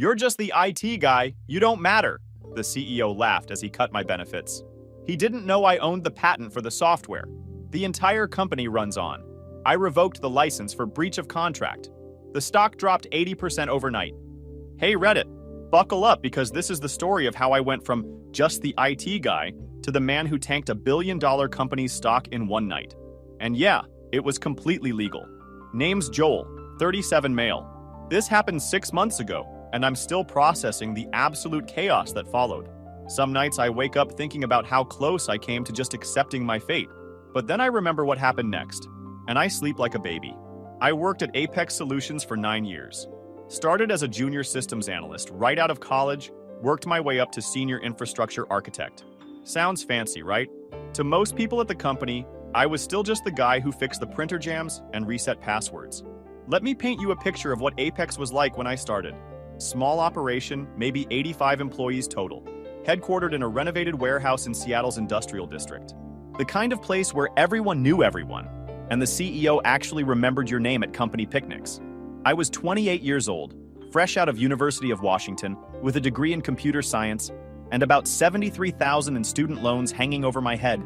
"You're just the IT guy, you don't matter." The CEO laughed as he cut my benefits. He didn't know I owned the patent for the software. The entire company runs on. I revoked the license for breach of contract. The stock dropped 80% overnight. Hey Reddit, buckle up because this is the story of how I went from just the IT guy to the man who tanked a billion-dollar company's stock in one night. And yeah, it was completely legal. Name's Joel, 37 male. This happened 6 months ago, and I'm still processing the absolute chaos that followed. Some nights I wake up thinking about how close I came to just accepting my fate. But then I remember what happened next, and I sleep like a baby. I worked at Apex Solutions for 9 years. Started as a junior systems analyst right out of college, worked my way up to senior infrastructure architect. Sounds fancy, right? To most people at the company, I was still just the guy who fixed the printer jams and reset passwords. Let me paint you a picture of what Apex was like when I started. Small operation, maybe 85 employees total. Headquartered in a renovated warehouse in Seattle's industrial district. The kind of place where everyone knew everyone, and the CEO actually remembered your name at company picnics. I was 28 years old, fresh out of University of Washington, with a degree in computer science, and about $73,000 in student loans hanging over my head.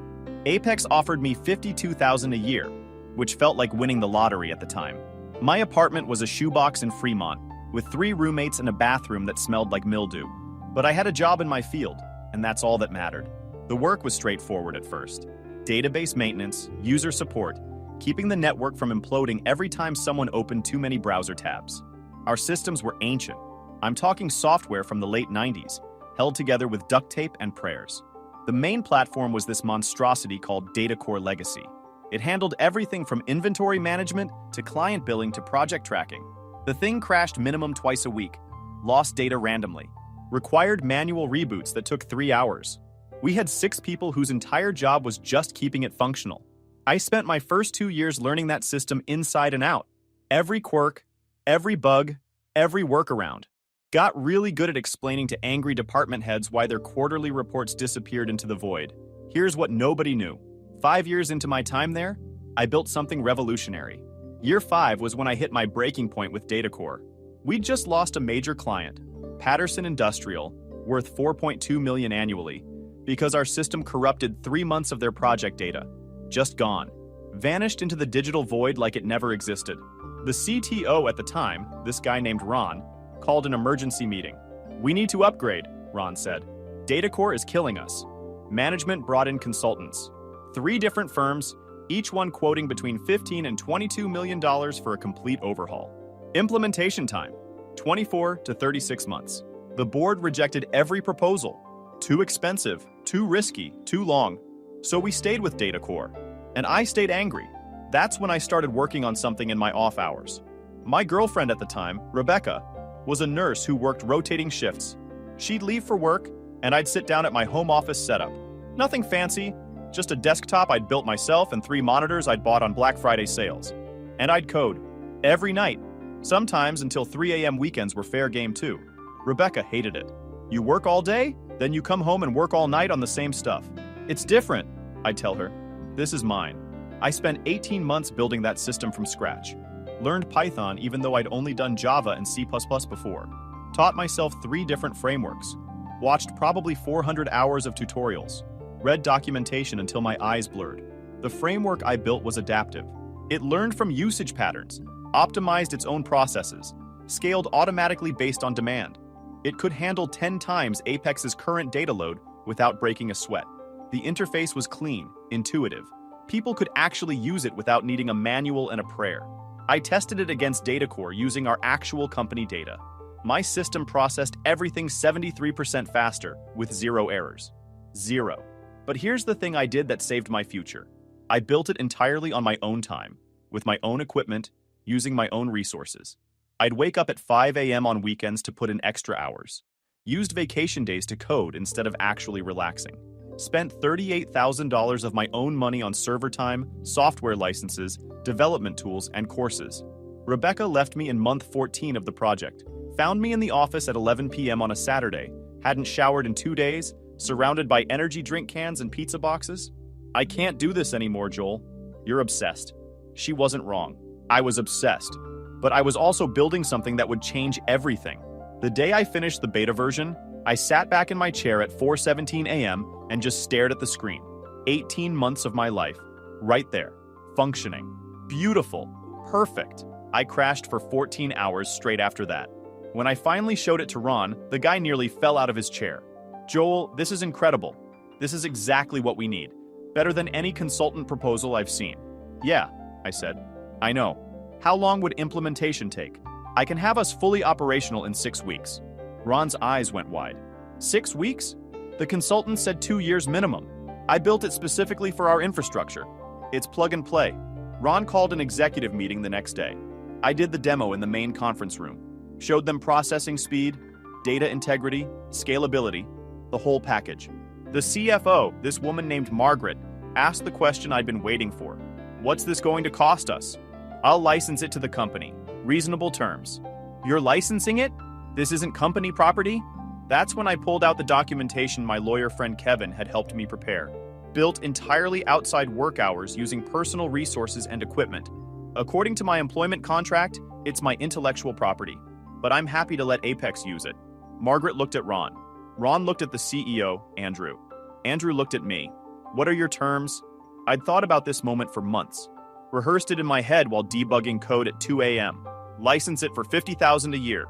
Apex offered me $52,000 a year, which felt like winning the lottery at the time. My apartment was a shoebox in Fremont, with 3 roommates and a bathroom that smelled like mildew. But I had a job in my field, and that's all that mattered. The work was straightforward at first. Database maintenance, user support, keeping the network from imploding every time someone opened too many browser tabs. Our systems were ancient. I'm talking software from the late 90s, held together with duct tape and prayers. The main platform was this monstrosity called DataCore Legacy. It handled everything from inventory management to client billing to project tracking. The thing crashed minimum twice a week, lost data randomly, required manual reboots that took 3 hours. We had 6 people whose entire job was just keeping it functional. I spent my first 2 years learning that system inside and out. Every quirk, every bug, every workaround. Got really good at explaining to angry department heads why their quarterly reports disappeared into the void. Here's what nobody knew. 5 years into my time there, I built something revolutionary. Year 5 was when I hit my breaking point with DataCore. We'd just lost a major client, Patterson Industrial, worth $4.2 million annually, because our system corrupted 3 months of their project data. Just gone. Vanished into the digital void like it never existed. The CTO at the time, this guy named Ron, called an emergency meeting. "We need to upgrade," Ron said. "DataCore is killing us." Management brought in consultants. 3 different firms, each one quoting between $15 and $22 million for a complete overhaul. Implementation time, 24 to 36 months. The board rejected every proposal. Too expensive, too risky, too long. So we stayed with DataCore. And I stayed angry. That's when I started working on something in my off hours. My girlfriend at the time, Rebecca, was a nurse who worked rotating shifts. She'd leave for work, and I'd sit down at my home office setup. Nothing fancy, just a desktop I'd built myself and 3 monitors I'd bought on Black Friday sales. And I'd code. Every night. Sometimes until 3 a.m. weekends were fair game too. Rebecca hated it. You work all day, then you come home and work all night on the same stuff. It's different, I'd tell her. This is mine. I spent 18 months building that system from scratch. Learned Python even though I'd only done Java and C++ before. Taught myself 3 different frameworks. Watched probably 400 hours of tutorials. Read documentation until my eyes blurred. The framework I built was adaptive. It learned from usage patterns, optimized its own processes, scaled automatically based on demand. It could handle 10 times Apex's current data load without breaking a sweat. The interface was clean, intuitive. People could actually use it without needing a manual and a prayer. I tested it against DataCore using our actual company data. My system processed everything 73% faster with 0 errors. 0. But here's the thing I did that saved my future. I built it entirely on my own time, with my own equipment, using my own resources. I'd wake up at 5 a.m. on weekends to put in extra hours. Used vacation days to code instead of actually relaxing. Spent $38,000 of my own money on server time, software licenses, development tools, and courses. Rebecca left me in month 14 of the project. Found me in the office at 11 p.m. on a Saturday, hadn't showered in 2 days, surrounded by energy drink cans and pizza boxes. "I can't do this anymore, Joel. You're obsessed." She wasn't wrong. I was obsessed. But I was also building something that would change everything. The day I finished the beta version, I sat back in my chair at 4:17 a.m. and just stared at the screen. 18 months of my life, right there, functioning, beautiful, perfect. I crashed for 14 hours straight after that. When I finally showed it to Ron, the guy nearly fell out of his chair. "Joel, this is incredible. This is exactly what we need. Better than any consultant proposal I've seen." "Yeah," I said. "I know. How long would implementation take?" "I can have us fully operational in 6 weeks." Ron's eyes went wide. 6 weeks? The consultant said 2 years minimum. I built it specifically for our infrastructure. It's plug and play. Ron called an executive meeting the next day. I did the demo in the main conference room. Showed them processing speed, data integrity, scalability, the whole package. The CFO, this woman named Margaret, asked the question I'd been waiting for. "What's this going to cost us?" "I'll license it to the company. Reasonable terms." "You're licensing it? This isn't company property?" That's when I pulled out the documentation my lawyer friend Kevin had helped me prepare. Built entirely outside work hours using personal resources and equipment. According to my employment contract, it's my intellectual property. But I'm happy to let Apex use it. Margaret looked at Ron. Ron looked at the CEO, Andrew. Andrew looked at me. "What are your terms?" I'd thought about this moment for months. Rehearsed it in my head while debugging code at 2 a.m. License it for $50,000 a year.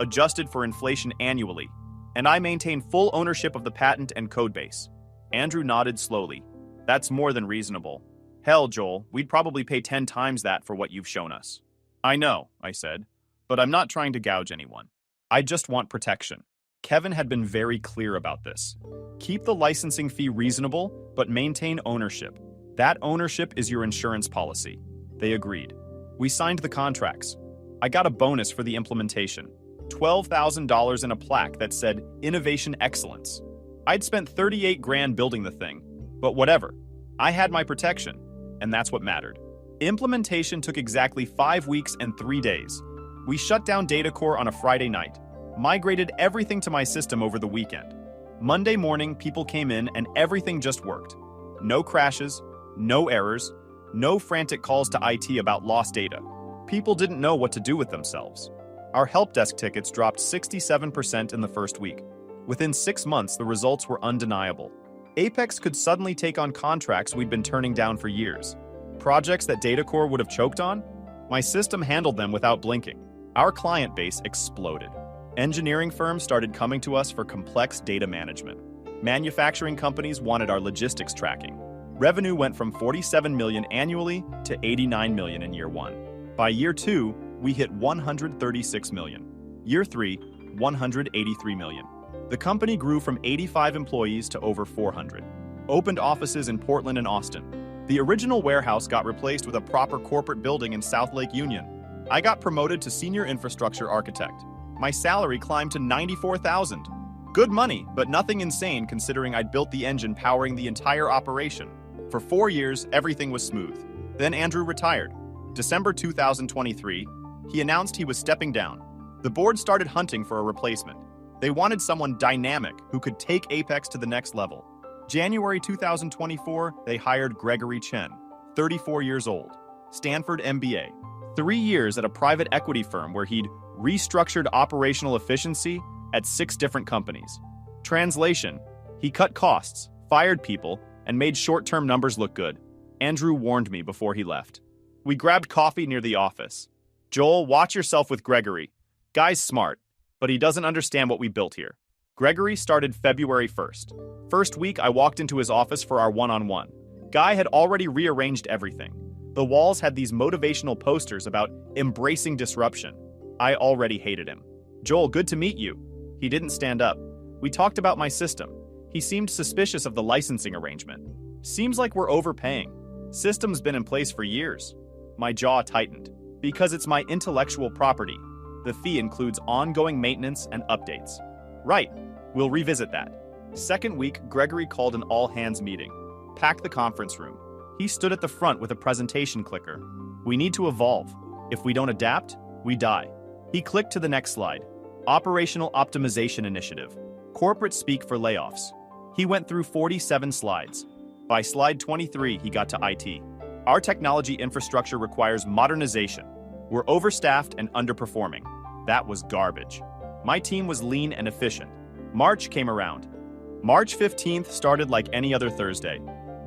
Adjusted for inflation annually. And I maintain full ownership of the patent and codebase. Andrew nodded slowly. "That's more than reasonable. Hell, Joel, we'd probably pay 10 times that for what you've shown us." "I know," I said, "but I'm not trying to gouge anyone. I just want protection." Kevin had been very clear about this. Keep the licensing fee reasonable, but maintain ownership. That ownership is your insurance policy. They agreed. We signed the contracts. I got a bonus for the implementation. $12,000 in a plaque that said Innovation Excellence. I'd spent 38 grand building the thing, but whatever. I had my protection, and that's what mattered. Implementation took exactly 5 weeks and 3 days. We shut down DataCore on a Friday night, migrated everything to my system over the weekend. Monday morning, people came in and everything just worked. No crashes, no errors, no frantic calls to IT about lost data. People didn't know what to do with themselves. Our help desk tickets dropped 67% in the first week. Within 6 months, the results were undeniable. Apex could suddenly take on contracts we'd been turning down for years. Projects that DataCore would have choked on? My system handled them without blinking. Our client base exploded. Engineering firms started coming to us for complex data management. Manufacturing companies wanted our logistics tracking. Revenue went from $47 million annually to $89 million in year 1. By year 2, we hit $136 million. Year 3, $183 million. The company grew from 85 employees to over 400. Opened offices in Portland and Austin. The original warehouse got replaced with a proper corporate building in South Lake Union. I got promoted to senior infrastructure architect. My salary climbed to $94,000. Good money, but nothing insane considering I'd built the engine powering the entire operation. For 4 years, everything was smooth. Then Andrew retired. December 2023, he announced he was stepping down. The board started hunting for a replacement. They wanted someone dynamic who could take Apex to the next level. January 2024, they hired Gregory Chen, 34 years old, Stanford MBA, 3 years at a private equity firm where he'd restructured operational efficiency at 6 different companies. Translation: he cut costs, fired people, and made short-term numbers look good. Andrew warned me before he left. We grabbed coffee near the office. "Joel, watch yourself with Gregory. Guy's smart, but he doesn't understand what we built here." Gregory started February 1st. First week, I walked into his office for our one-on-one. Guy had already rearranged everything. The walls had these motivational posters about embracing disruption. I already hated him. "Joel, good to meet you." He didn't stand up. We talked about my system. He seemed suspicious of the licensing arrangement. "Seems like we're overpaying. System's been in place for years." My jaw tightened. "Because it's my intellectual property. The fee includes ongoing maintenance and updates." "Right. We'll revisit that." Second week, Gregory called an all-hands meeting. Packed the conference room. He stood at the front with a presentation clicker. "We need to evolve. If we don't adapt, we die." He clicked to the next slide. Operational Optimization Initiative. Corporate speak for layoffs. He went through 47 slides. By slide 23, he got to IT. "Our technology infrastructure requires modernization. We're overstaffed and underperforming." That was garbage. My team was lean and efficient. March came around. March 15th started like any other Thursday.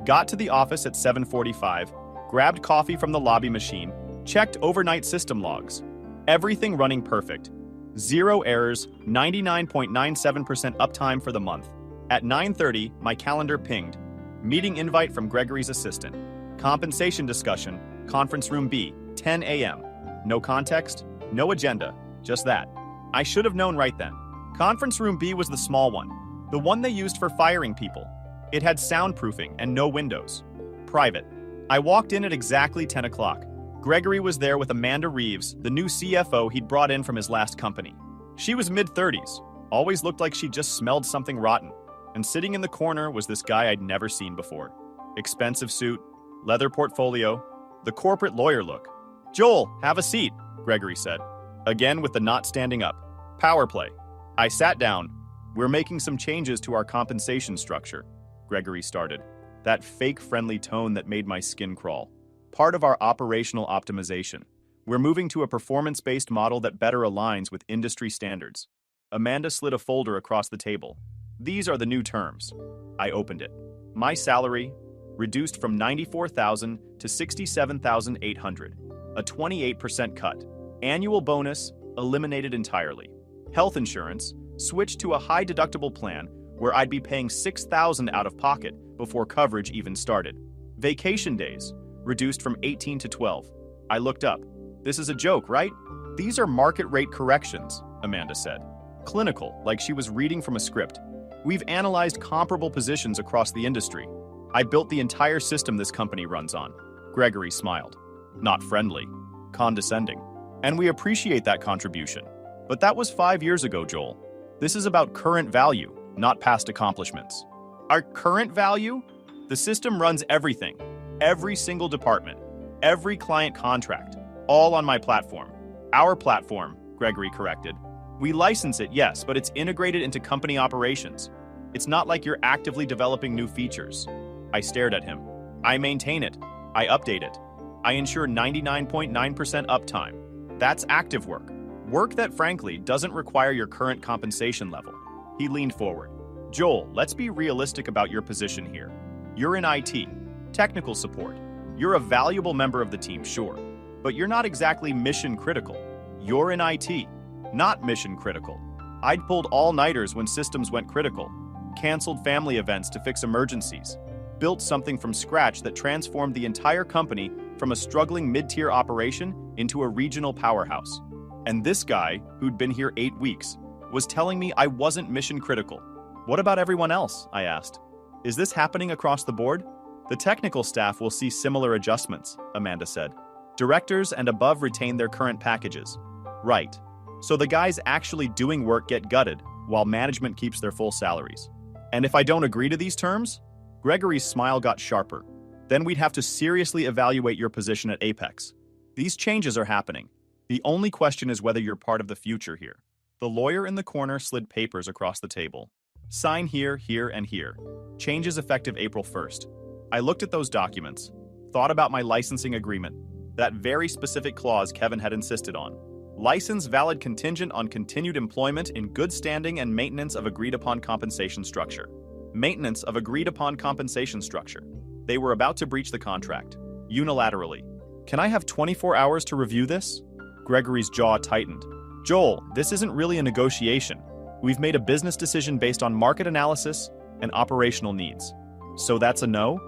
Got to the office at 7:45, grabbed coffee from the lobby machine, checked overnight system logs. Everything running perfect. Zero errors, 99.97% uptime for the month. At 9:30, my calendar pinged. Meeting invite from Gregory's assistant. Compensation discussion, conference room B, 10 a.m. No context, no agenda, just that. I should have known right then. Conference room B was the small one, the one they used for firing people. It had soundproofing and no windows. Private. I walked in at exactly 10 o'clock. Gregory was there with Amanda Reeves, the new CFO he'd brought in from his last company. She was mid-30s, always looked like she just smelled something rotten. And sitting in the corner was this guy I'd never seen before. Expensive suit, leather portfolio, the corporate lawyer look. "Joel, have a seat," Gregory said, again with the not standing up. Power play. I sat down. "We're making some changes to our compensation structure," Gregory started, that fake friendly tone that made my skin crawl. "Part of our operational optimization. We're moving to a performance-based model that better aligns with industry standards." Amanda slid a folder across the table. "These are the new terms." I opened it. My salary, reduced from $94,000 to $67,800, a 28% cut. Annual bonus, eliminated entirely. Health insurance, switched to a high-deductible plan where I'd be paying $6,000 out of pocket before coverage even started. Vacation days, reduced from 18 to 12. I looked up. "This is a joke, right?" "These are market rate corrections," Amanda said. Clinical, like she was reading from a script. "We've analyzed comparable positions across the industry. I built the entire system this company runs on." Gregory smiled. Not friendly. Condescending. "And we appreciate that contribution. But that was 5 years ago, Joel. This is about current value, not past accomplishments." "Our current value? The system runs everything. Every single department. Every client contract. All on my platform." "Our platform," Gregory corrected. "We license it, yes, but it's integrated into company operations. It's not like you're actively developing new features." I stared at him. "I maintain it. I update it. I ensure 99.9% uptime. That's active work. Work that, frankly, doesn't require your current compensation level." He leaned forward. "Joel, let's be realistic about your position here. You're in IT, technical support. You're a valuable member of the team, sure, but you're not exactly mission critical. You're in IT, not mission critical. I'd pulled all-nighters when systems went critical, canceled family events to fix emergencies, built something from scratch that transformed the entire company from a struggling mid-tier operation into a regional powerhouse. And this guy, who'd been here 8 weeks, was telling me I wasn't mission critical. What about everyone else? I asked. Is this happening across the board? The technical staff will see similar adjustments, Amanda said. Directors and above retain their current packages. Right. So the guys actually doing work get gutted, while management keeps their full salaries. And if I don't agree to these terms? Gregory's smile got sharper. Then we'd have to seriously evaluate your position at Apex. These changes are happening. The only question is whether you're part of the future here. The lawyer in the corner slid papers across the table. Sign here, here, and here. Changes effective April 1st. I looked at those documents, thought about my licensing agreement, that very specific clause Kevin had insisted on. License valid contingent on continued employment in good standing and maintenance of agreed-upon compensation structure. Maintenance of agreed-upon compensation structure. They were about to breach the contract, unilaterally. Can I have 24 hours to review this? Gregory's jaw tightened. Joel, this isn't really a negotiation. We've made a business decision based on market analysis and operational needs. So that's a no?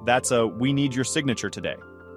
That's a, we need your signature today.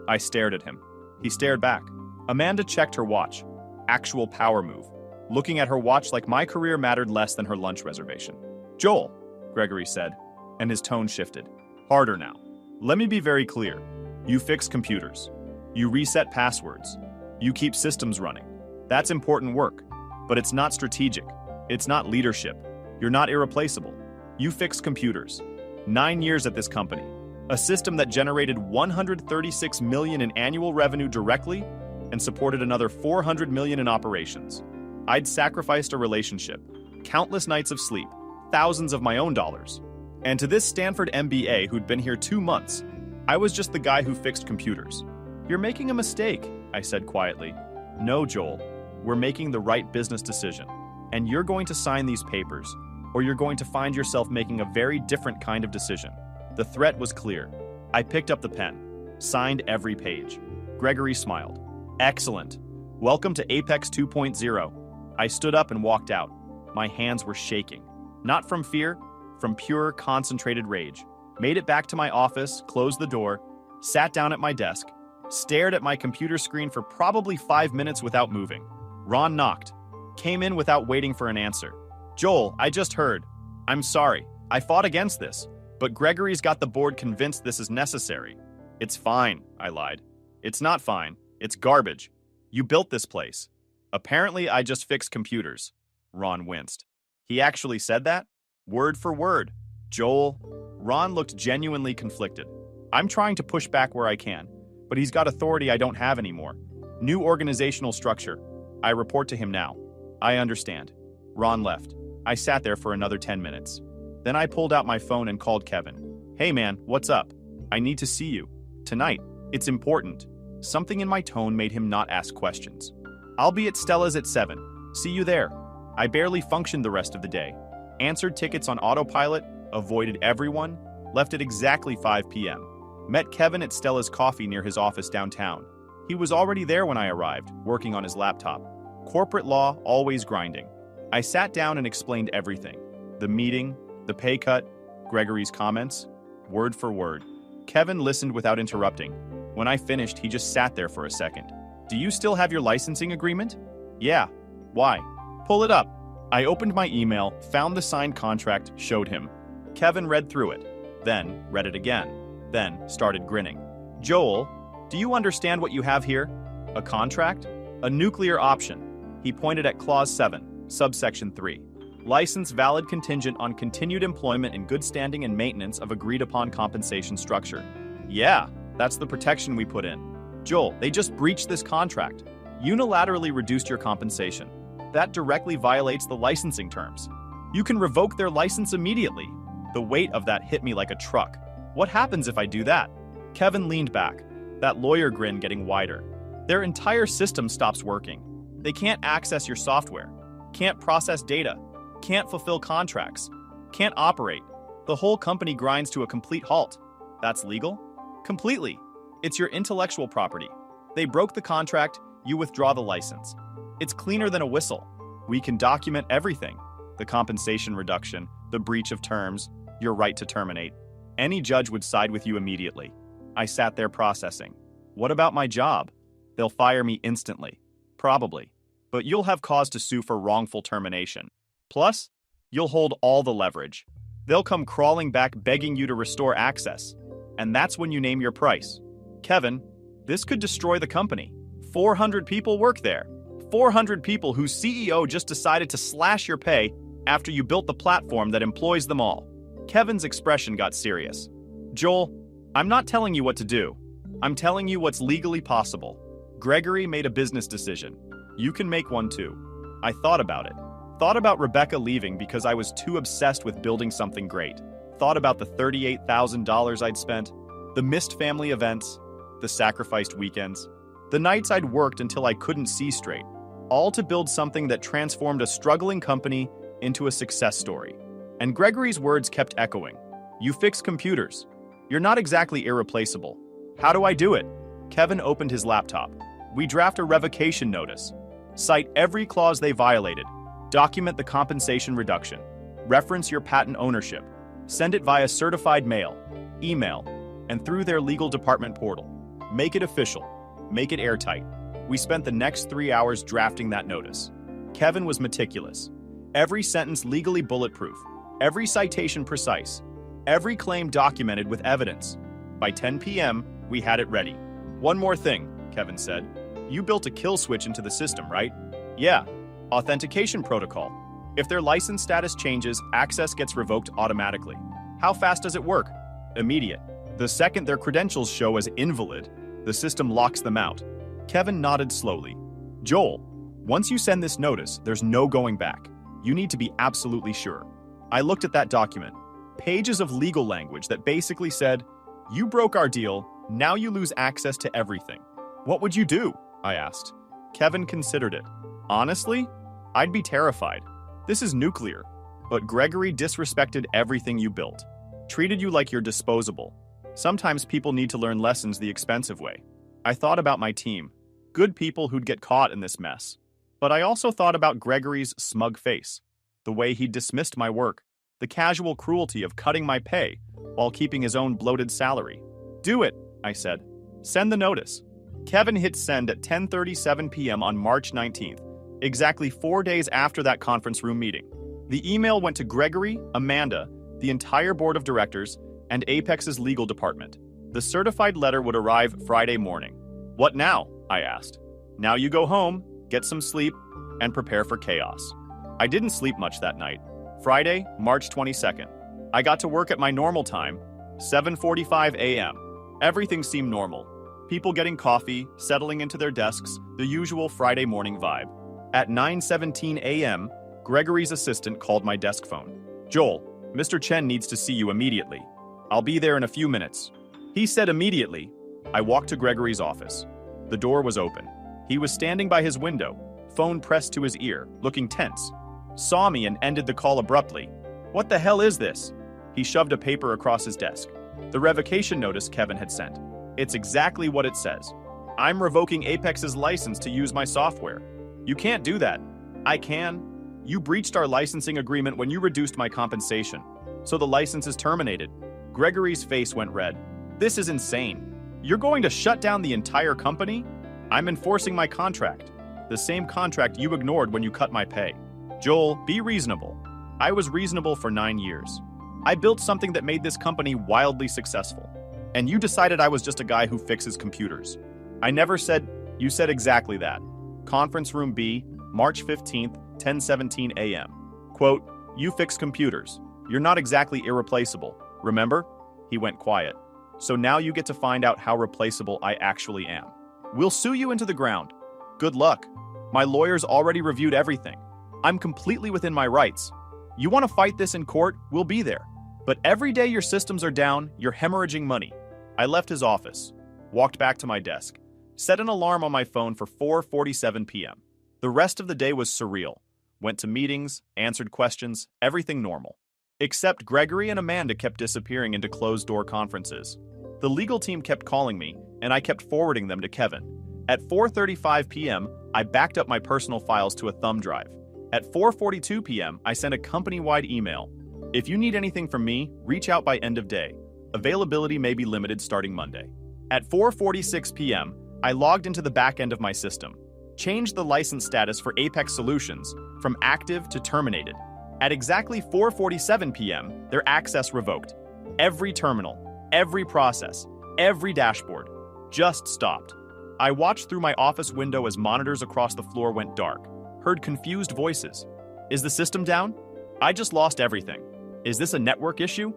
I stared at him. He stared back. Amanda checked her watch. Actual power move. Looking at her watch like my career mattered less than her lunch reservation. Joel, Gregory said, and his tone shifted. Harder now. Let me be very clear. You fix computers. You reset passwords. You keep systems running. That's important work, but it's not strategic. It's not leadership. You're not irreplaceable. You fix computers. 9 years at this company. A system that generated $136 million in annual revenue directly and supported another $400 million in operations. I'd sacrificed a relationship, countless nights of sleep, thousands of my own dollars. And to this Stanford MBA who'd been here 2 months, I was just the guy who fixed computers. You're making a mistake, I said quietly. No, Joel. We're making the right business decision. And you're going to sign these papers, or you're going to find yourself making a very different kind of decision. The threat was clear. I picked up the pen, signed every page. Gregory smiled. Excellent. Welcome to Apex 2.0. I stood up and walked out. My hands were shaking. Not from fear, from pure, concentrated rage. Made it back to my office, closed the door, sat down at my desk, stared at my computer screen for probably 5 minutes without moving. Ron knocked. Came in without waiting for an answer. Joel, I just heard. I'm sorry. I fought against this, but Gregory's got the board convinced this is necessary. It's fine, I lied. It's not fine. It's garbage. You built this place. Apparently, I just fixed computers. Ron winced. He actually said that? Word for word. Joel. Ron looked genuinely conflicted. I'm trying to push back where I can, but he's got authority I don't have anymore. New organizational structure. I report to him now. I understand. Ron left. I sat there for another 10 minutes. Then I pulled out my phone and called Kevin. Hey man, what's up? I need to see you. Tonight. It's important. Something in my tone made him not ask questions. I'll be at Stella's at 7. See you there. I barely functioned the rest of the day. Answered tickets on autopilot, avoided everyone, left at exactly 5 p.m. Met Kevin at Stella's Coffee near his office downtown. He was already there when I arrived, working on his laptop. Corporate law, always grinding. I sat down and explained everything. The meeting, the pay cut, Gregory's comments, word for word. Kevin listened without interrupting. When I finished, he just sat there for a second. Do you still have your licensing agreement? Yeah. Why? Pull it up. I opened my email, found the signed contract, showed him. Kevin read through it, then read it again, then started grinning. Joel, do you understand what you have here? A contract? A nuclear option. He pointed at Clause 7, subsection 3. License valid contingent on continued employment in good standing and maintenance of agreed-upon compensation structure. Yeah, that's the protection we put in. Joel, they just breached this contract. Unilaterally reduced your compensation. That directly violates the licensing terms. You can revoke their license immediately. The weight of that hit me like a truck. What happens if I do that? Kevin leaned back, that lawyer grin getting wider. Their entire system stops working. They can't access your software, can't process data, can't fulfill contracts, can't operate. The whole company grinds to a complete halt. That's legal? Completely. It's your intellectual property. They broke the contract, you withdraw the license. It's cleaner than a whistle. We can document everything. The compensation reduction, the breach of terms, your right to terminate. Any judge would side with you immediately. I sat there processing. What about my job? They'll fire me instantly. Probably. But you'll have cause to sue for wrongful termination. Plus, you'll hold all the leverage. They'll come crawling back begging you to restore access. And that's when you name your price. Kevin, this could destroy the company. 400 people work there. 400 people whose CEO just decided to slash your pay after you built the platform that employs them all. Kevin's expression got serious. Joel, I'm not telling you what to do. I'm telling you what's legally possible. Gregory made a business decision. You can make one too. I thought about it. Thought about Rebecca leaving because I was too obsessed with building something great. Thought about the $38,000 I'd spent, the missed family events, the sacrificed weekends, the nights I'd worked until I couldn't see straight, all to build something that transformed a struggling company into a success story. And Gregory's words kept echoing. You fix computers. You're not exactly irreplaceable. How do I do it? Kevin opened his laptop. We draft a revocation notice. Cite every clause they violated. Document the compensation reduction. Reference your patent ownership. Send it via certified mail, email, and through their legal department portal. Make it official. Make it airtight. We spent the next 3 hours drafting that notice. Kevin was meticulous. Every sentence legally bulletproof. Every citation precise. Every claim documented with evidence. By 10 p.m., we had it ready. One more thing, Kevin said. You built a kill switch into the system, right? Yeah. Authentication protocol. If their license status changes, access gets revoked automatically. How fast does it work? Immediate. The second their credentials show as invalid, the system locks them out. Kevin nodded slowly. Joel, once you send this notice, there's no going back. You need to be absolutely sure. I looked at that document. Pages of legal language that basically said, you broke our deal, now you lose access to everything. What would you do? I asked. Kevin considered it. Honestly, I'd be terrified. This is nuclear. But Gregory disrespected everything you built. Treated you like you're disposable. Sometimes people need to learn lessons the expensive way. I thought about my team. Good people who'd get caught in this mess. But I also thought about Gregory's smug face. The way he dismissed my work. The casual cruelty of cutting my pay while keeping his own bloated salary. Do it, I said. Send the notice. Kevin hit send at 10:37 p.m. on March 19th, exactly 4 days after that conference room meeting. The email went to Gregory, Amanda, the entire board of directors, and Apex's legal department. The certified letter would arrive Friday morning. What now? I asked. Now you go home, get some sleep, and prepare for chaos. I didn't sleep much that night. Friday, March 22nd. I got to work at my normal time, 7:45 a.m. Everything seemed normal. People getting coffee, settling into their desks, the usual Friday morning vibe. At 9:17 a.m., Gregory's assistant called my desk phone. Joel, Mr. Chen needs to see you immediately. I'll be there in a few minutes. He said immediately. I walked to Gregory's office. The door was open. He was standing by his window, phone pressed to his ear, looking tense. Saw me and ended the call abruptly. What the hell is this? He shoved a paper across his desk. The revocation notice Kevin had sent. It's exactly what it says. I'm revoking Apex's license to use my software. You can't do that. I can. You breached our licensing agreement when you reduced my compensation, so the license is terminated. Gregory's face went red. This is insane. You're going to shut down the entire company? I'm enforcing my contract. The same contract you ignored when you cut my pay. Joel, be reasonable. I was reasonable for 9 years. I built something that made this company wildly successful. And you decided I was just a guy who fixes computers. I never said. You said exactly that. Conference room B, March 15th, 10:17 a.m. Quote, you fix computers. You're not exactly irreplaceable, remember? He went quiet. So now you get to find out how replaceable I actually am. We'll sue you into the ground. Good luck. My lawyers already reviewed everything. I'm completely within my rights. You want to fight this in court? We'll be there. But every day your systems are down, you're hemorrhaging money. I left his office, walked back to my desk, set an alarm on my phone for 4:47 p.m. The rest of the day was surreal. Went to meetings, answered questions, everything normal. Except Gregory and Amanda kept disappearing into closed-door conferences. The legal team kept calling me, and I kept forwarding them to Kevin. At 4:35 p.m., I backed up my personal files to a thumb drive. At 4:42 p.m., I sent a company-wide email. If you need anything from me, reach out by end of day. Availability may be limited starting Monday. At 4:46 p.m., I logged into the back end of my system. Changed the license status for Apex Solutions from active to terminated. At exactly 4:47 p.m., their access revoked. Every terminal, every process, every dashboard just stopped. I watched through my office window as monitors across the floor went dark. Heard confused voices. Is the system down? I just lost everything. Is this a network issue?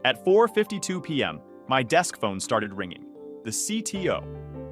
At 4:52 p.m., my desk phone started ringing. The CTO.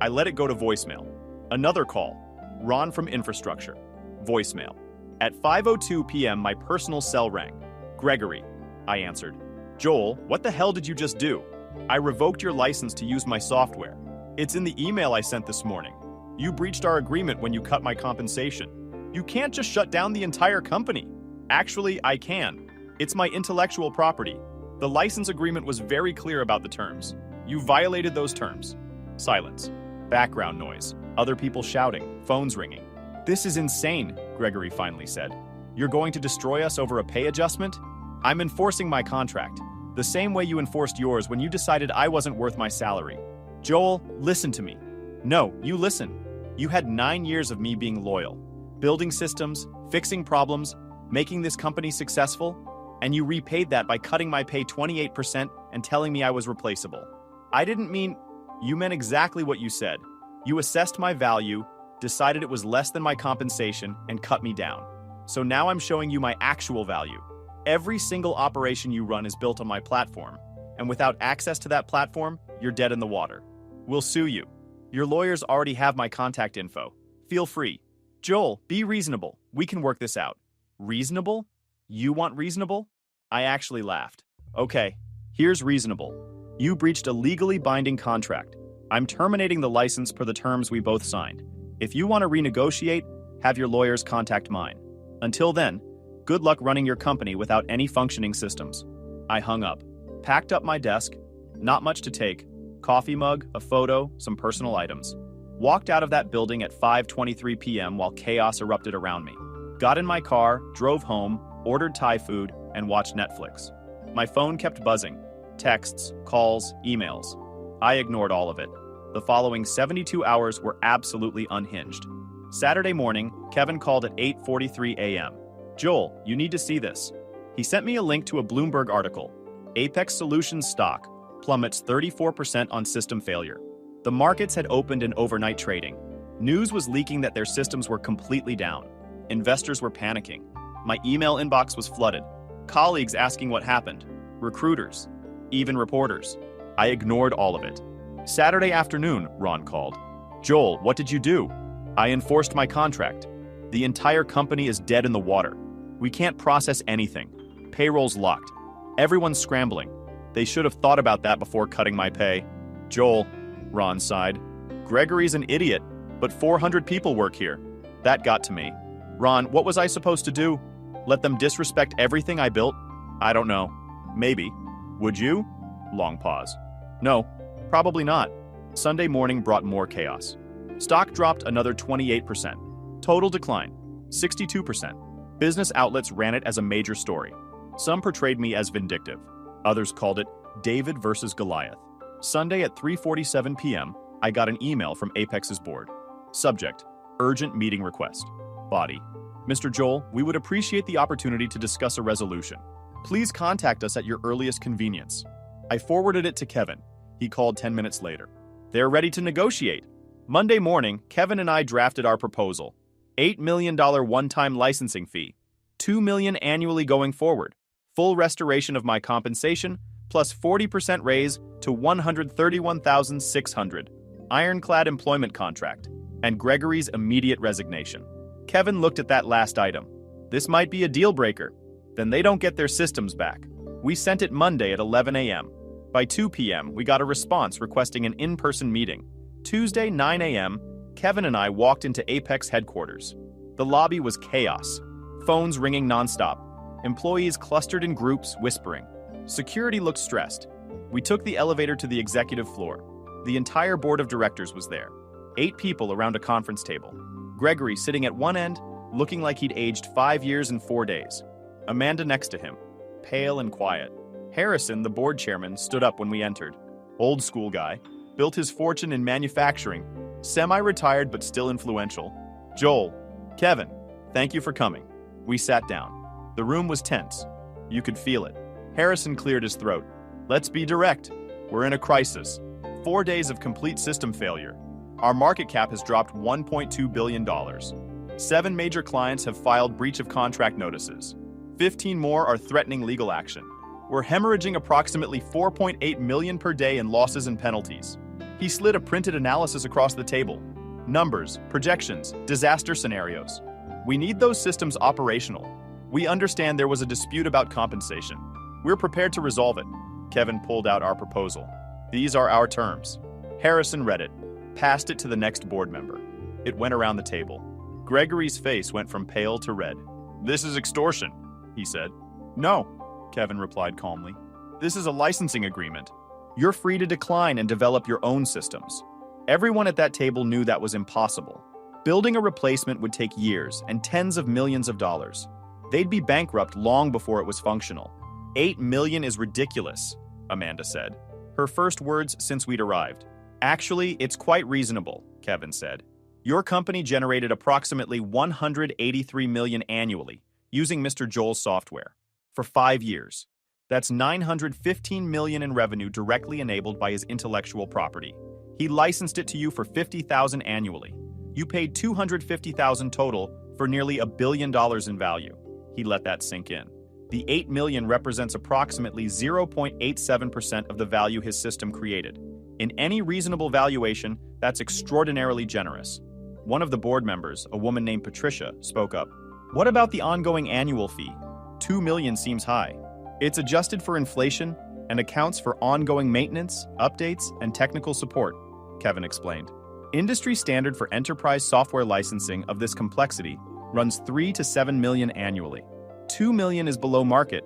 I let it go to voicemail. Another call. Ron from infrastructure. Voicemail. At 5:02 p.m., my personal cell rang. Gregory. I answered. Joel, what the hell did you just do? I revoked your license to use my software. It's in the email I sent this morning. You breached our agreement when you cut my compensation. You can't just shut down the entire company. Actually, I can. It's my intellectual property. The license agreement was very clear about the terms. You violated those terms. Silence. Background noise. Other people shouting. Phones ringing. This is insane, Gregory finally said. You're going to destroy us over a pay adjustment? I'm enforcing my contract, the same way you enforced yours when you decided I wasn't worth my salary. Joel, listen to me. No, you listen. You had 9 years of me being loyal, building systems, fixing problems, making this company successful, and you repaid that by cutting my pay 28% and telling me I was replaceable. I didn't mean. You meant exactly what you said. You assessed my value, decided it was less than my compensation, and cut me down. So now I'm showing you my actual value. Every single operation you run is built on my platform, and without access to that platform, you're dead in the water. We'll sue you. Your lawyers already have my contact info. Feel free. Joel, be reasonable. We can work this out. Reasonable? You want reasonable? I actually laughed. Okay, here's reasonable. You breached a legally binding contract. I'm terminating the license per the terms we both signed. If you want to renegotiate, have your lawyers contact mine. Until then, Good luck running your company without any functioning systems. I hung up, packed up my desk, not much to take, coffee mug, a photo, some personal items. Walked out of that building at 5:23 p.m. while chaos erupted around me. Got in my car, drove home, ordered Thai food, and watched Netflix. My phone kept buzzing. Texts, calls, emails. I ignored all of it. The following 72 hours were absolutely unhinged. Saturday morning, Kevin called at 8:43 a.m. Joel, you need to see this. He sent me a link to a Bloomberg article. Apex Solutions stock plummets 34% on system failure. The markets had opened in overnight trading. News was leaking that their systems were completely down. Investors were panicking. My email inbox was flooded. Colleagues asking what happened. Recruiters. Even reporters. I ignored all of it. Saturday afternoon, Ron called. Joel, what did you do? I enforced my contract. The entire company is dead in the water. We can't process anything. Payroll's locked. Everyone's scrambling. They should have thought about that before cutting my pay. Joel, Ron sighed. Gregory's an idiot, but 400 people work here. That got to me. Ron, what was I supposed to do? Let them disrespect everything I built? I don't know. Maybe. Would you? Long pause. No, probably not. Sunday morning brought more chaos. Stock dropped another 28%. Total decline, 62%. Business outlets ran it as a major story. Some portrayed me as vindictive. Others called it David versus Goliath. Sunday at 3:47 p.m., I got an email from Apex's board. Subject, urgent meeting request. Body, Mr. Joel, we would appreciate the opportunity to discuss a resolution. Please contact us at your earliest convenience. I forwarded it to Kevin. He called 10 minutes later. They're ready to negotiate. Monday morning, Kevin and I drafted our proposal. $8 million one-time licensing fee. $2 million annually going forward. Full restoration of my compensation, plus 40% raise to $131,600. Ironclad employment contract. And Gregory's immediate resignation. Kevin looked at that last item. This might be a deal breaker. Then they don't get their systems back. We sent it Monday at 11 a.m. By 2 p.m., we got a response requesting an in-person meeting. Tuesday, 9 a.m., Kevin and I walked into Apex headquarters. The lobby was chaos. Phones ringing nonstop. Employees clustered in groups, whispering. Security looked stressed. We took the elevator to the executive floor. The entire board of directors was there. 8 people around a conference table. Gregory sitting at one end, looking like he'd aged 5 years and 4 days. Amanda next to him, pale and quiet. Harrison, the board chairman, stood up when we entered. Old school guy, built his fortune in manufacturing, semi-retired but still influential. Joel, Kevin, thank you for coming. We sat down. The room was tense. You could feel it. Harrison cleared his throat. Let's be direct. We're in a crisis. 4 days of complete system failure. Our market cap has dropped $1.2 billion. 7 major clients have filed breach of contract notices. 15 more are threatening legal action. We're hemorrhaging approximately $4.8 million per day in losses and penalties. He slid a printed analysis across the table. Numbers, projections, disaster scenarios. We need those systems operational. We understand there was a dispute about compensation. We're prepared to resolve it. Kevin pulled out our proposal. These are our terms. Harrison read it, passed it to the next board member. It went around the table. Gregory's face went from pale to red. This is extortion, he said. No, Kevin replied calmly. This is a licensing agreement. You're free to decline and develop your own systems. Everyone at that table knew that was impossible. Building a replacement would take years and tens of millions of dollars. They'd be bankrupt long before it was functional. $8 million is ridiculous, Amanda said. Her first words since we'd arrived. Actually, it's quite reasonable, Kevin said. Your company generated approximately $183 million annually using Mr. Joel's software for 5 years. That's $915 million in revenue directly enabled by his intellectual property. He licensed it to you for $50,000 annually. You paid $250,000 total for nearly $1 billion in value. He let that sink in. The $8 million represents approximately 0.87% of the value his system created. In any reasonable valuation, that's extraordinarily generous. One of the board members, a woman named Patricia, spoke up. What about the ongoing annual fee? $2 million seems high. It's adjusted for inflation and accounts for ongoing maintenance, updates, and technical support, Kevin explained. Industry standard for enterprise software licensing of this complexity runs $3 to $7 million annually. $2 million is below market.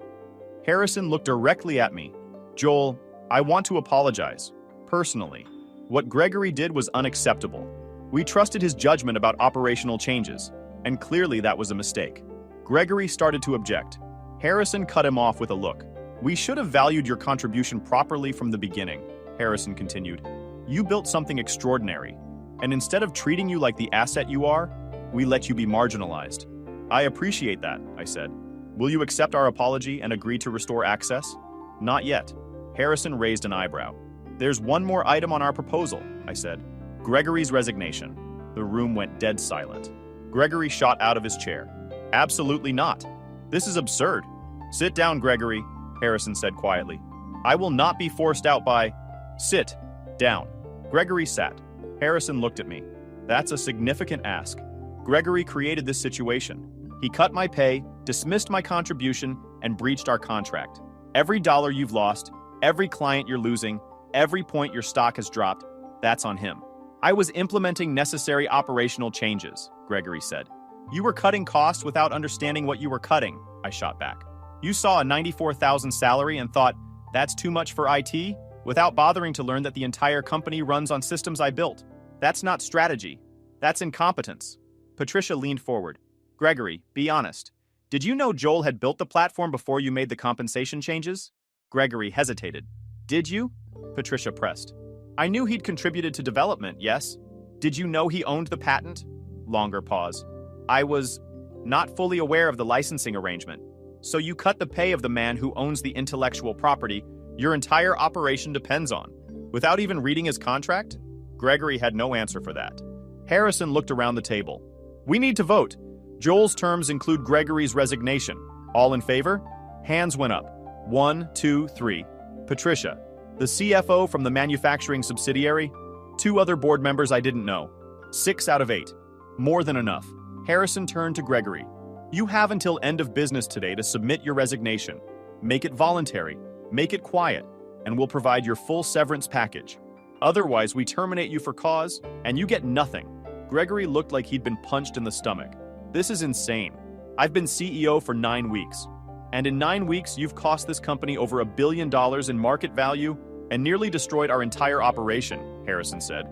Harrison looked directly at me. Joel, I want to apologize. Personally. What Gregory did was unacceptable. We trusted his judgment about operational changes, and clearly that was a mistake. Gregory started to object. Harrison cut him off with a look. We should have valued your contribution properly from the beginning, Harrison continued. You built something extraordinary, and instead of treating you like the asset you are, we let you be marginalized. I appreciate that, I said. Will you accept our apology and agree to restore access? Not yet. Harrison raised an eyebrow. There's one more item on our proposal, I said. Gregory's resignation. The room went dead silent. Gregory shot out of his chair. Absolutely not. This is absurd. Sit down, Gregory, Harrison said quietly. I will not be forced out by... Sit down. Gregory sat. Harrison looked at me. That's a significant ask. Gregory created this situation. He cut my pay, dismissed my contribution, and breached our contract. Every dollar you've lost, every client you're losing, every point your stock has dropped, that's on him. I was implementing necessary operational changes, Gregory said. You were cutting costs without understanding what you were cutting, I shot back. You saw a $94,000 salary and thought, that's too much for IT, without bothering to learn that the entire company runs on systems I built. That's not strategy. That's incompetence. Patricia leaned forward. Gregory, be honest. Did you know Joel had built the platform before you made the compensation changes? Gregory hesitated. Did you? Patricia pressed. I knew he'd contributed to development, yes. Did you know he owned the patent? Longer pause. I was not fully aware of the licensing arrangement. So you cut the pay of the man who owns the intellectual property your entire operation depends on, without even reading his contract? Gregory had no answer for that. Harrison looked around the table. We need to vote. Joel's terms include Gregory's resignation. All in favor? Hands went up. 1, 2, 3. Patricia, the CFO from the manufacturing subsidiary. 2 other board members I didn't know. 6 out of 8. More than enough. Harrison turned to Gregory. You have until end of business today to submit your resignation. Make it voluntary, make it quiet, and we'll provide your full severance package. Otherwise, we terminate you for cause, and you get nothing. Gregory looked like he'd been punched in the stomach. This is insane. I've been CEO for 9 weeks. And in 9 weeks, you've cost this company over $1 billion in market value and nearly destroyed our entire operation, Harrison said.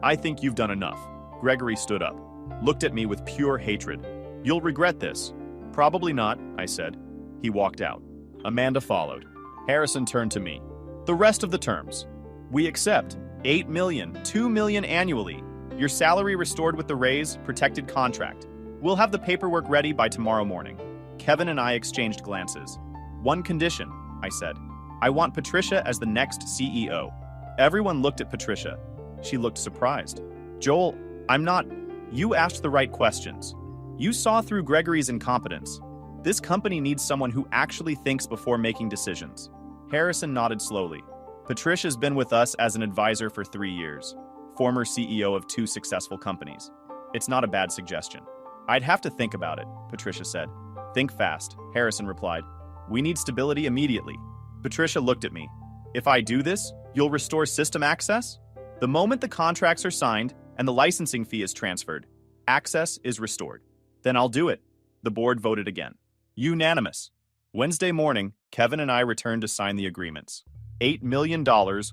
I think you've done enough. Gregory stood up, looked at me with pure hatred. You'll regret this. Probably not, I said. He walked out. Amanda followed. Harrison turned to me. The rest of the terms. We accept. $8 million, $2 million annually. Your salary restored with the raise, protected contract. We'll have the paperwork ready by tomorrow morning. Kevin and I exchanged glances. One condition, I said. I want Patricia as the next CEO. Everyone looked at Patricia. She looked surprised. Joel, I'm not... You asked the right questions. You saw through Gregory's incompetence. This company needs someone who actually thinks before making decisions. Harrison nodded slowly. Patricia's been with us as an advisor for 3 years. Former CEO of 2 successful companies. It's not a bad suggestion. I'd have to think about it, Patricia said. Think fast, Harrison replied. We need stability immediately. Patricia looked at me. If I do this, you'll restore system access? The moment the contracts are signed and the licensing fee is transferred, access is restored. Then I'll do it. The board voted again. Unanimous. Wednesday morning, Kevin and I returned to sign the agreements. $8 million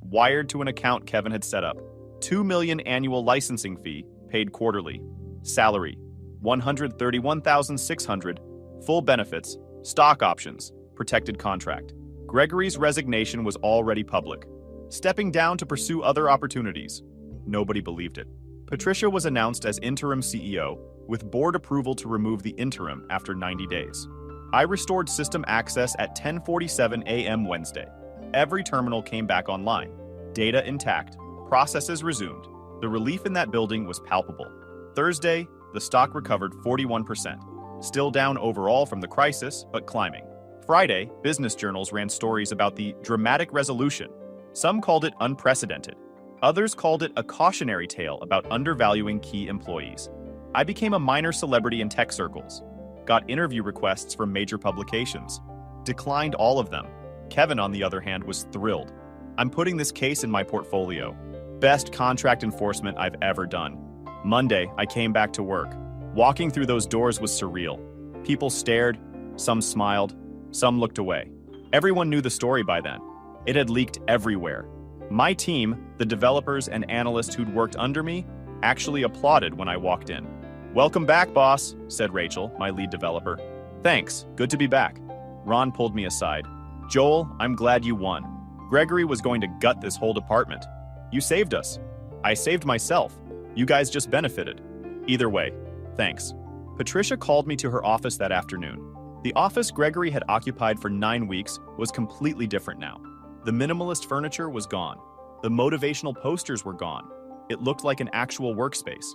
wired to an account Kevin had set up. $2 million annual licensing fee, paid quarterly. Salary, $131,600. Full benefits, stock options, protected contract. Gregory's resignation was already public. Stepping down to pursue other opportunities. Nobody believed it. Patricia was announced as interim CEO, with board approval to remove the interim after 90 days. I restored system access at 10:47 a.m. Wednesday. Every terminal came back online. Data intact. Processes resumed. The relief in that building was palpable. Thursday, the stock recovered 41%. Still down overall from the crisis, but climbing. Friday, business journals ran stories about the dramatic resolution. Some called it unprecedented. Others called it a cautionary tale about undervaluing key employees. I became a minor celebrity in tech circles. Got interview requests from major publications. Declined all of them. Kevin, on the other hand, was thrilled. I'm putting this case in my portfolio. Best contract enforcement I've ever done. Monday, I came back to work. Walking through those doors was surreal. People stared, Some smiled, some looked away. Everyone knew the story by then. It had leaked everywhere. My team, the developers and analysts who'd worked under me, actually applauded when I walked in. "Welcome back, boss," said Rachel, my lead developer. "Thanks, good to be back." Ron pulled me aside. "Joel, I'm glad you won. Gregory was going to gut this whole department. You saved us. I saved myself. You guys just benefited. Either way, thanks." Patricia called me to her office that afternoon. The office Gregory had occupied for 9 weeks was completely different now. The minimalist furniture was gone. The motivational posters were gone. It looked like an actual workspace.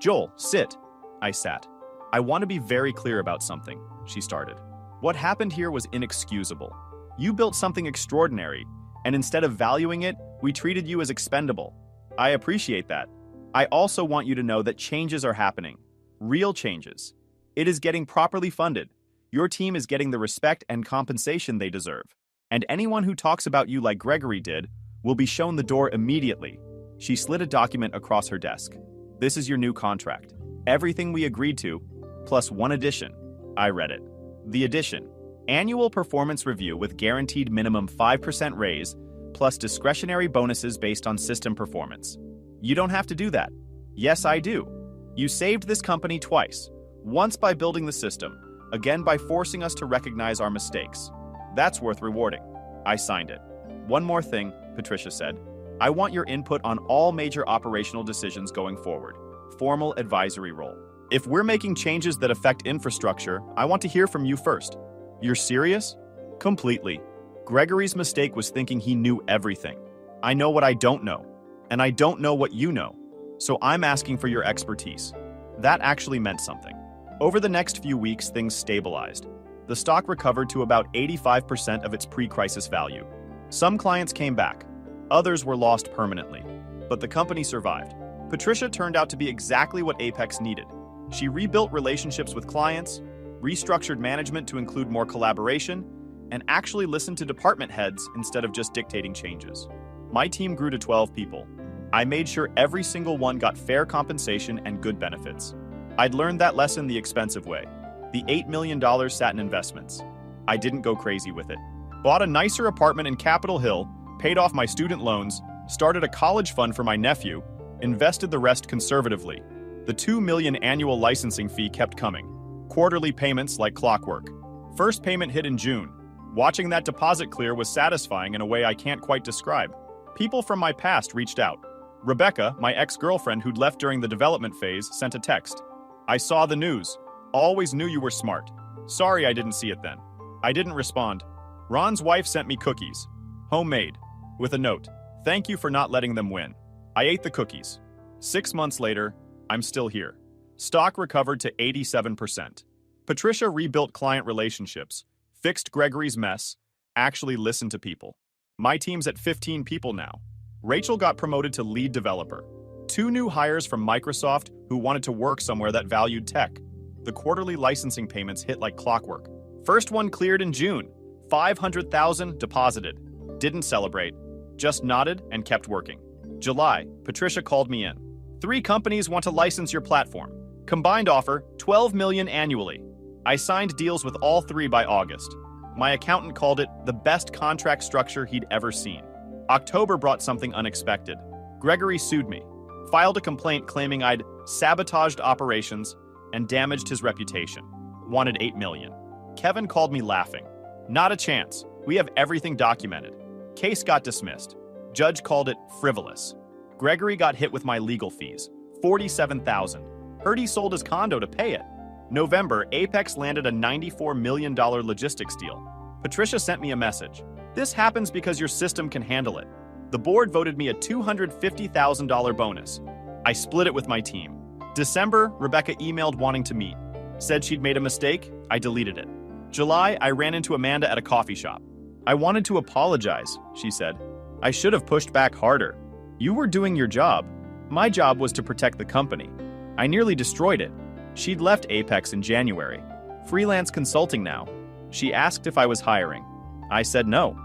"Joel, sit." I sat. "I want to be very clear about something," she started. "What happened here was inexcusable. You built something extraordinary, and instead of valuing it, we treated you as expendable. I appreciate that. I also want you to know that changes are happening. Real changes. It is getting properly funded. Your team is getting the respect and compensation they deserve. And anyone who talks about you like Gregory did will be shown the door immediately." She slid a document across her desk. "This is your new contract. Everything we agreed to, plus one addition." I read it. The addition: annual performance review with guaranteed minimum 5% raise, plus discretionary bonuses based on system performance. You don't have to do that. Yes, I do. You saved this company twice. Once by building the system, again by forcing us to recognize our mistakes. That's worth rewarding. I signed it. "One more thing," Patricia said. "I want your input on all major operational decisions going forward. Formal advisory role. If we're making changes that affect infrastructure, I want to hear from you first." "You're serious?" "Completely. Gregory's mistake was thinking he knew everything. I know what I don't know, and I don't know what you know. So I'm asking for your expertise." That actually meant something. Over the next few weeks, things stabilized. The stock recovered to about 85% of its pre-crisis value. Some clients came back. Others were lost permanently. But the company survived. Patricia turned out to be exactly what Apex needed. She rebuilt relationships with clients, restructured management to include more collaboration, and actually listened to department heads instead of just dictating changes. My team grew to 12 people. I made sure every single one got fair compensation and good benefits. I'd learned that lesson the expensive way. The $8 million sat in investments. I didn't go crazy with it. Bought a nicer apartment in Capitol Hill, paid off my student loans, started a college fund for my nephew, invested the rest conservatively. The $2 million annual licensing fee kept coming. Quarterly payments like clockwork. First payment hit in June. Watching that deposit clear was satisfying in a way I can't quite describe. People from my past reached out. Rebecca, my ex-girlfriend who'd left during the development phase, sent a text. "I saw the news. Always knew you were smart. Sorry I didn't see it then." I didn't respond. Ron's wife sent me cookies. Homemade. With a note. "Thank you for not letting them win." I ate the cookies. 6 months later, I'm still here. Stock recovered to 87%. Patricia rebuilt client relationships, fixed Gregory's mess, actually listened to people. My team's at 15 people now. Rachel got promoted to lead developer. 2 new hires from Microsoft who wanted to work somewhere that valued tech. The quarterly licensing payments hit like clockwork. First one cleared in June. $500,000 deposited. Didn't celebrate. Just nodded and kept working. July, Patricia called me in. 3 companies want to license your platform. Combined offer, $12 million annually. I signed deals with all 3 by August. My accountant called it the best contract structure he'd ever seen. October brought something unexpected. Gregory sued me, filed a complaint claiming I'd sabotaged operations and damaged his reputation. Wanted $8 million. Kevin called me laughing. Not a chance. We have everything documented. Case got dismissed. Judge called it frivolous. Gregory got hit with my legal fees, $47,000. Heard he sold his condo to pay it. November, Apex landed a $94 million logistics deal. Patricia sent me a message. "This happens because your system can handle it." The board voted me a $250,000 bonus. I split it with my team. December, Rebecca emailed wanting to meet. Said she'd made a mistake. I deleted it. July, I ran into Amanda at a coffee shop. "I wanted to apologize," she said. "I should have pushed back harder. You were doing your job. My job was to protect the company. I nearly destroyed it." She'd left Apex in January. Freelance consulting now. She asked if I was hiring. I said no.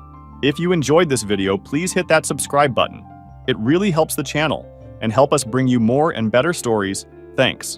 If you enjoyed this video, please hit that subscribe button. It really helps the channel and help us bring you more and better stories. Thanks.